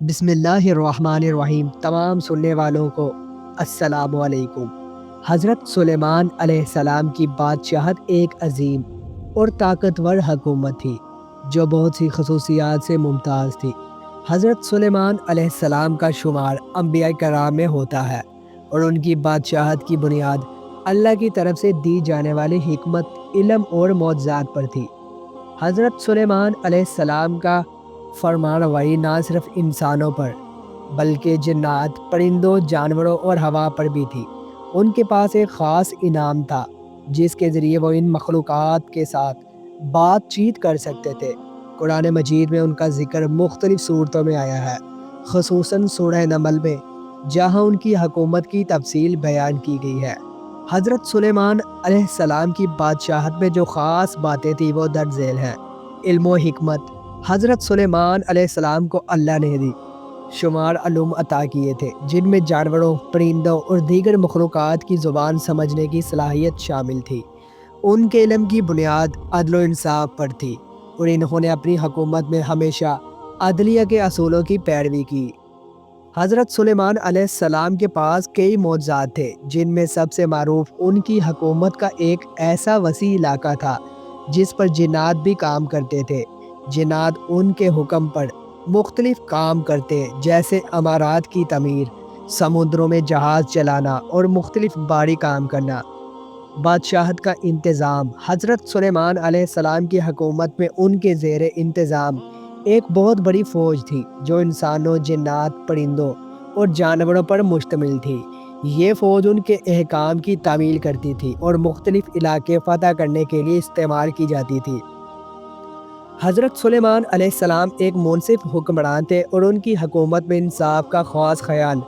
بسم اللہ الرحمن الرحیم۔ تمام سننے والوں کو السلام علیکم۔ حضرت سلیمان علیہ السلام کی بادشاہت ایک عظیم اور طاقتور حکومت تھی جو بہت سی خصوصیات سے ممتاز تھی۔ حضرت سلیمان علیہ السلام کا شمار انبیاء کرام میں ہوتا ہے اور ان کی بادشاہت کی بنیاد اللہ کی طرف سے دی جانے والی حکمت، علم اور معجزات پر تھی۔ حضرت سلیمان علیہ السلام کا فرمان روایی نہ صرف انسانوں پر بلکہ جنات، پرندوں، جانوروں اور ہوا پر بھی تھی۔ ان کے پاس ایک خاص انعام تھا جس کے ذریعے وہ ان مخلوقات کے ساتھ بات چیت کر سکتے تھے۔ قرآن مجید میں ان کا ذکر مختلف صورتوں میں آیا ہے، خصوصاً سورہ نمل میں، جہاں ان کی حکومت کی تفصیل بیان کی گئی ہے۔ حضرت سلیمان علیہ السلام کی بادشاہت میں جو خاص باتیں تھیں وہ درج ذیل ہیں۔ علم و حکمت۔ حضرت سلیمان علیہ السلام کو اللہ نے دی شمار علوم عطا کیے تھے جن میں جانوروں، پرندوں اور دیگر مخلوقات کی زبان سمجھنے کی صلاحیت شامل تھی۔ ان کے علم کی بنیاد عدل و انصاف پر تھی اور انہوں نے اپنی حکومت میں ہمیشہ عدلیہ کے اصولوں کی پیروی کی۔ حضرت سلیمان علیہ السلام کے پاس کئی معجزات تھے جن میں سب سے معروف ان کی حکومت کا ایک ایسا وسیع علاقہ تھا جس پر جنات بھی کام کرتے تھے۔ جنات ان کے حکم پر مختلف کام کرتے جیسے عمارات کی تعمیر، سمندروں میں جہاز چلانا اور مختلف باری کام کرنا۔ بادشاہت کا انتظام۔ حضرت سلیمان علیہ السلام کی حکومت میں ان کے زیر انتظام ایک بہت بڑی فوج تھی جو انسانوں، جنات، پرندوں اور جانوروں پر مشتمل تھی۔ یہ فوج ان کے احکام کی تعمیل کرتی تھی اور مختلف علاقے فتح کرنے کے لیے استعمال کی جاتی تھی۔ حضرت سلیمان علیہ السلام ایک منصف حکمران تھے اور ان کی حکومت میں انصاف کا خاص خیال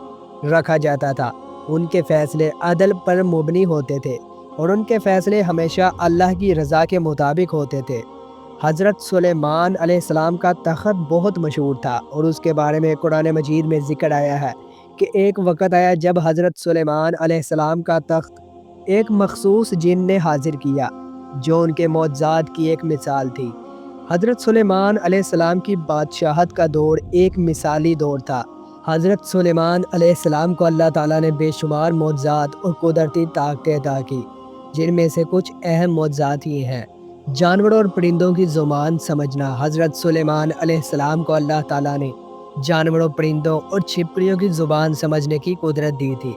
رکھا جاتا تھا۔ ان کے فیصلے عدل پر مبنی ہوتے تھے اور ان کے فیصلے ہمیشہ اللہ کی رضا کے مطابق ہوتے تھے۔ حضرت سلیمان علیہ السلام کا تخت بہت مشہور تھا اور اس کے بارے میں قرآن مجید میں ذکر آیا ہے کہ ایک وقت آیا جب حضرت سلیمان علیہ السلام کا تخت ایک مخصوص جن نے حاضر کیا جو ان کے معجزات کی ایک مثال تھی۔ حضرت سلیمان علیہ السلام کی بادشاہت کا دور ایک مثالی دور تھا۔ حضرت سلیمان علیہ السلام کو اللہ تعالیٰ نے بے شمار معجزات اور قدرتی طاقتیں عطا کی، جن میں سے کچھ اہم معجزات یہ ہیں۔ جانوروں اور پرندوں کی زبان سمجھنا۔ حضرت سلیمان علیہ السلام کو اللہ تعالیٰ نے جانوروں، پرندوں اور چھپکلیوں کی زبان سمجھنے کی قدرت دی تھی۔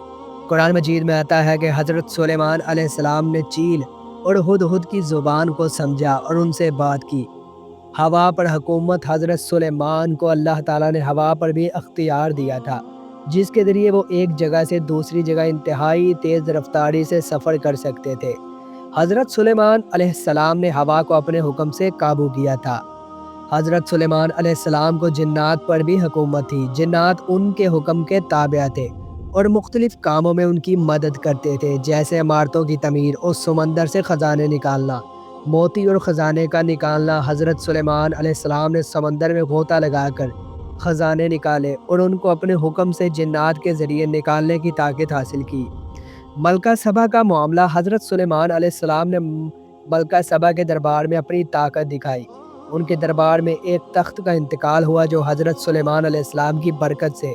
قرآن مجید میں آتا ہے کہ حضرت سلیمان علیہ السلام نے چیل اور ہدہد کی زبان کو سمجھا اور ان سے بات کی۔ ہوا پر حکومت۔ حضرت سلیمان کو اللہ تعالیٰ نے ہوا پر بھی اختیار دیا تھا جس کے ذریعے وہ ایک جگہ سے دوسری جگہ انتہائی تیز رفتاری سے سفر کر سکتے تھے۔ حضرت سلیمان علیہ السلام نے ہوا کو اپنے حکم سے قابو کیا تھا۔ حضرت سلیمان علیہ السلام کو جنات پر بھی حکومت تھی۔ جنات ان کے حکم کے تابع تھے اور مختلف کاموں میں ان کی مدد کرتے تھے جیسے عمارتوں کی تعمیر اور سمندر سے خزانے نکالنا، موتی اور خزانے کا نکالنا۔ حضرت سلیمان علیہ السلام نے سمندر میں غوطہ لگا کر خزانے نکالے اور ان کو اپنے حکم سے جنات کے ذریعے نکالنے کی طاقت حاصل کی۔ ملکہ سبا کا معاملہ۔ حضرت سلیمان علیہ السلام نے ملکہ سبا کے دربار میں اپنی طاقت دکھائی۔ ان کے دربار میں ایک تخت کا انتقال ہوا جو حضرت سلیمان علیہ السلام کی برکت سے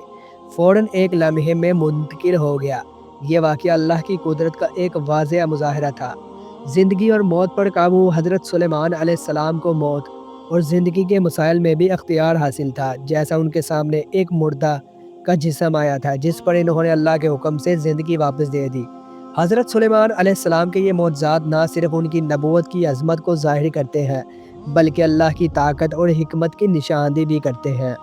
فوراً ایک لمحے میں منتقل ہو گیا۔ یہ واقعہ اللہ کی قدرت کا ایک واضح مظاہرہ تھا۔ زندگی اور موت پر قابو۔ حضرت سلیمان علیہ السلام کو موت اور زندگی کے مسائل میں بھی اختیار حاصل تھا، جیسا ان کے سامنے ایک مردہ کا جسم آیا تھا جس پر انہوں نے اللہ کے حکم سے زندگی واپس دے دی۔ حضرت سلیمان علیہ السلام کے یہ معجزات نہ صرف ان کی نبوت کی عظمت کو ظاہر کرتے ہیں بلکہ اللہ کی طاقت اور حکمت کی نشاندہی بھی کرتے ہیں۔